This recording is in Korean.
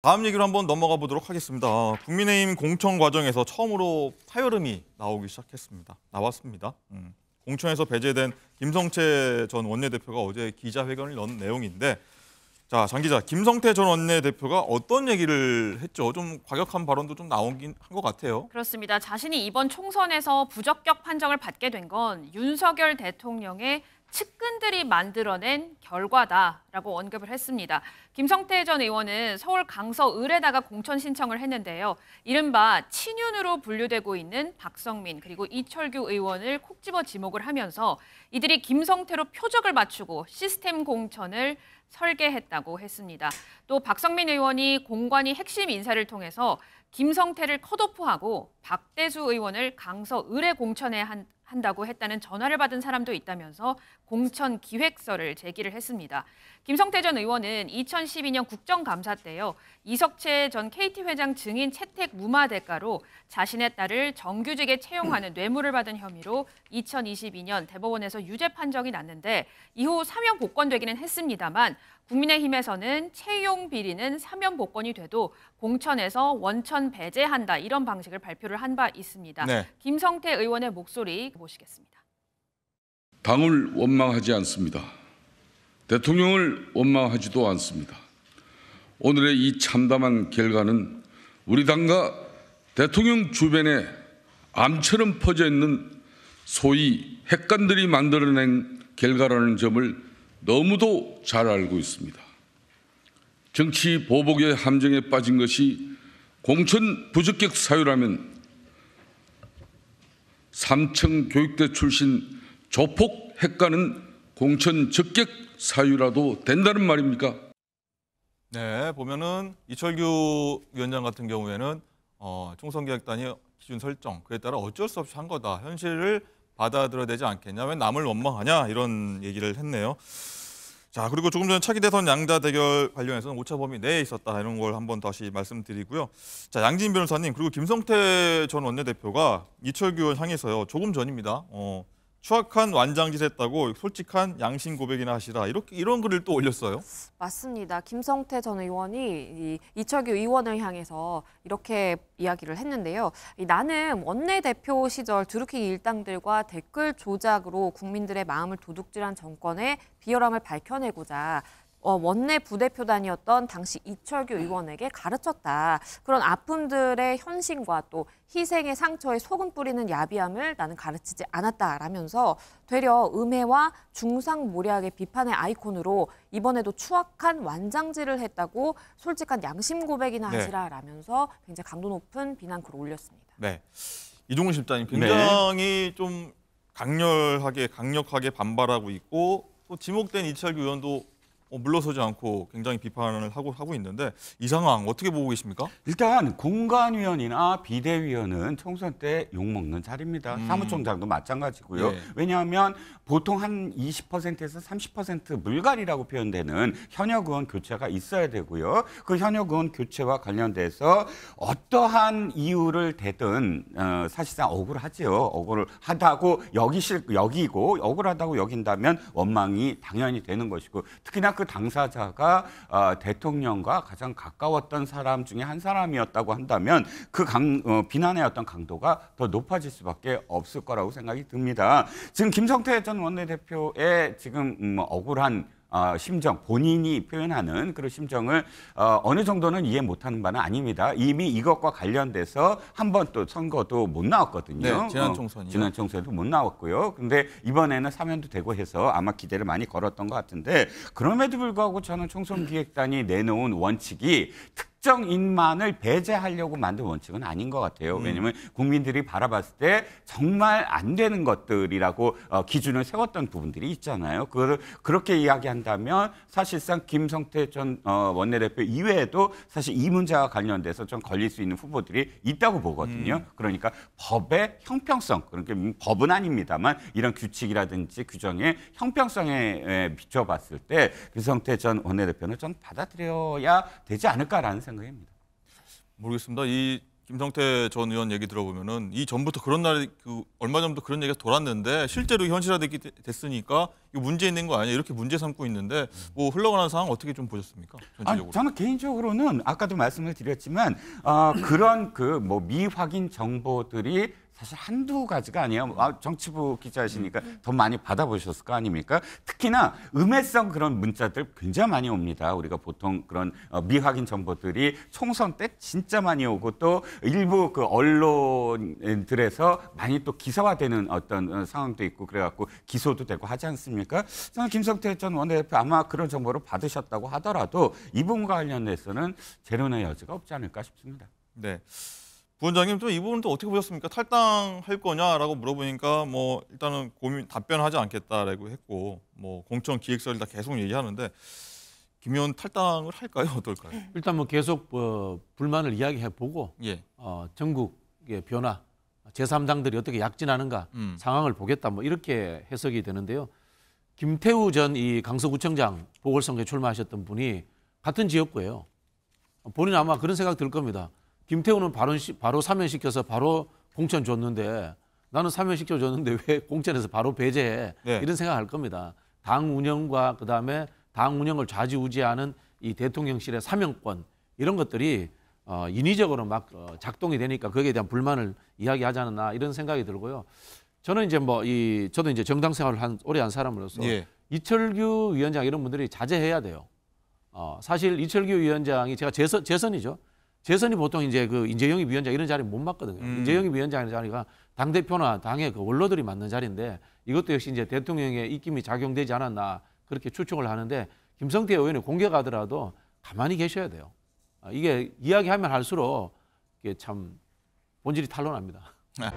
다음 얘기로 한번 넘어가 보도록 하겠습니다. 국민의힘 공천 과정에서 처음으로 파열음이 나왔습니다. 공천에서 배제된 김성태 전 원내대표가 어제 기자회견을 연 내용인데, 자, 장 기자, 김성태 전 원내대표가 어떤 얘기를 했죠? 좀 과격한 발언도 좀 나오긴 한 것 같아요. 그렇습니다. 자신이 이번 총선에서 부적격 판정을 받게 된 건 윤석열 대통령의 측근들이 만들어낸 결과다라고 언급을 했습니다. 김성태 전 의원은 서울 강서을에다가 공천 신청을 했는데요. 이른바 친윤으로 분류되고 있는 박성민 그리고 이철규 의원을 콕 집어 지목을 하면서 이들이 김성태로 표적을 맞추고 시스템 공천을 설계했다고 했습니다. 또 박성민 의원이 공관위 핵심 인사를 통해서 김성태를 컷오프하고 박대수 의원을 강서을에 공천해야 한다고 했다는 전화를 받은 사람도 있다면서 공천 기획서를 제기를 했습니다. 김성태 전 의원은 2012년 국정감사 때요. 이석채 전 KT 회장 증인 채택 무마 대가로 자신의 딸을 정규직에 채용하는 뇌물을 받은 혐의로 2022년 대법원에서 유죄 판정이 났는데 이후 사면 복권되기는 했습니다만 국민의힘에서는 채용 비리는 사면 복권이 돼도 공천에서 원천 배제한다 이런 방식을 발표를 한 바 있습니다. 네. 김성태 의원의 목소리 보시겠습니다. 당을 원망하지 않습니다. 대통령을 원망하지도 않습니다. 오늘의 이 참담한 결과는 우리 당과 대통령 주변에 암처럼 퍼져 있는 소위 핵관들이 만들어낸 결과라는 점을 너무도 잘 알고 있습니다. 정치 보복의 함정에 빠진 것이 공천 부적격 사유라면 삼청 교육대 출신 조폭 핵관은 공천 적격 사유라도 된다는 말입니까? 네, 보면은 이철규 위원장 같은 경우에는 총선기획단이 기준 설정, 그에 따라 어쩔 수 없이 한 거다. 현실을 받아들여야 되지 않겠냐, 왜 남을 원망하냐 이런 얘기를 했네요. 자, 그리고 조금 전에 차기 대선 양자 대결 관련해서는 오차 범위 내에 있었다 이런 걸 한번 다시 말씀드리고요. 자, 양지인 변호사님, 그리고 김성태 전 원내대표가 이철규 의원 향해서요. 조금 전입니다. 추악한 완장짓 했다고 솔직한 양심 고백이나 하시라 이런 글을 또 올렸어요. 맞습니다. 김성태 전 의원이 이철규 의원을 향해서 이렇게 이야기를 했는데요. 나는 원내대표 시절 드루킹 일당들과 댓글 조작으로 국민들의 마음을 도둑질한 정권의 비열함을 밝혀내고자 원내 부대표단이었던 당시 이철규 의원에게 가르쳤다. 그런 아픔들의 현신과 또 희생의 상처에 소금 뿌리는 야비함을 나는 가르치지 않았다라면서 되려 음해와 중상모략의 비판의 아이콘으로 이번에도 추악한 완장질을 했다고 솔직한 양심 고백이나 하시라라면서 굉장히 강도 높은 비난글을 올렸습니다. 네, 이종훈 실장님 굉장히 좀 강력하게 반발하고 있고 또 지목된 이철규 의원도 물러서지 않고 굉장히 비판을 하고 있는데 이 상황 어떻게 보고 계십니까? 일단 공관위원이나 비대위원은 총선 때 욕먹는 자리입니다. 사무총장도 마찬가지고요. 네. 왜냐하면 보통 한 20%에서 30% 물갈이라고 표현되는 현역 의원 교체가 있어야 되고요. 그 현역 의원 교체와 관련돼서 어떠한 이유를 대든 사실상 억울하지요. 억울하다고 여기고 억울하다고 여긴다면 원망이 당연히 되는 것이고, 특히나 그 당사자가 대통령과 가장 가까웠던 사람 중에 한 사람이었다고 한다면 그 비난의 어떤 강도가 더 높아질 수밖에 없을 거라고 생각이 듭니다. 지금 김성태 전 원내대표의 지금 억울한 심정, 본인이 표현하는 그런 심정을 어느 정도는 이해 못하는 바는 아닙니다. 이미 이것과 관련돼서 한 번 또 선거도 못 나왔거든요. 네, 지난 총선이요. 지난 총선도 못 나왔고요. 근데 이번에는 사면도 되고 해서 아마 기대를 많이 걸었던 것 같은데, 그럼에도 불구하고 저는 총선기획단이 내놓은 원칙이 특정인만을 배제하려고 만든 원칙은 아닌 것 같아요. 왜냐하면 국민들이 바라봤을 때 정말 안 되는 것들이라고 기준을 세웠던 부분들이 있잖아요. 그걸 그렇게 이야기한다면 사실상 김성태 전 원내대표 이외에도 사실 이 문제와 관련돼서 좀 걸릴 수 있는 후보들이 있다고 보거든요. 그러니까 법의 형평성, 그러니까 법은 아닙니다만 이런 규칙이라든지 규정의 형평성에 비춰봤을 때 김성태 전 원내대표는 좀 받아들여야 되지 않을까라는 생각입니다. 모르겠습니다. 이 김성태 전 의원 얘기 들어보면은 이 전부터 그런 날 얼마 전부터 그런 얘기가 돌았는데 실제로 됐으니까 이거 문제 있는 거 아니야 이렇게 문제 삼고 있는데 뭐 흘러가는 상황 어떻게 좀 보셨습니까? 전체적으로. 저는 개인적으로는 아까도 말씀을 드렸지만 그런 그 뭐 미확인 정보들이 사실 한두 가지가 아니에요. 정치부 기자이시니까 더 많이 받아보셨을 거 아닙니까? 특히나 음해성 그런 문자들 굉장히 많이 옵니다. 우리가 보통 그런 미확인 정보들이 총선 때 진짜 많이 오고 또 일부 그 언론들에서 많이 또 기사화되는 어떤 상황도 있고 그래갖고 기소도 되고 하지 않습니까? 저는 김성태 전 원내대표 아마 그런 정보를 받으셨다고 하더라도 이 부분과 관련해서는 재론의 여지가 없지 않을까 싶습니다. 네. 부원장님 또 이 부분도 어떻게 보셨습니까? 탈당할 거냐라고 물어보니까 뭐 일단은 답변하지 않겠다라고 했고 뭐 공천 기획서를 다 계속 얘기하는데 김 의원 탈당을 할까요? 어떨까요? 일단 뭐 계속 불만을 이야기해 보고 예. 전국의 변화, 제3당들이 어떻게 약진하는가 상황을 보겠다 뭐 이렇게 해석이 되는데요. 김태우 전 이 강서구청장 보궐선거에 출마하셨던 분이 같은 지역구예요. 본인 아마 그런 생각 들 겁니다. 김태우는 바로 사면시켜서 바로 공천 줬는데 나는 사면시켜 줬는데 왜 공천에서 바로 배제해? 네. 이런 생각할 겁니다. 당 운영과 그다음에 당 운영을 좌지우지하는 이 대통령실의 사명권 이런 것들이 인위적으로 막 작동이 되니까 거기에 대한 불만을 이야기하지 않았나 이런 생각이 들고요. 저는 이제 저도 이제 정당 생활을 오래 한 사람으로서 예. 이철규 위원장 이런 분들이 자제해야 돼요. 사실 이철규 위원장이 제가 재선이죠. 재선이 보통 이제 그 인재영입 위원장 이런 자리 못 맡거든요. 인재영입 위원장의 자리가 당대표나 당의 그 원로들이 맡는 자리인데 이것도 역시 이제 대통령의 입김이 작용되지 않았나 그렇게 추측을 하는데 김성태 의원이 공개가 하더라도 가만히 계셔야 돼요. 이게 이야기하면 할수록 이게 참 본질이 탄로납니다. 네.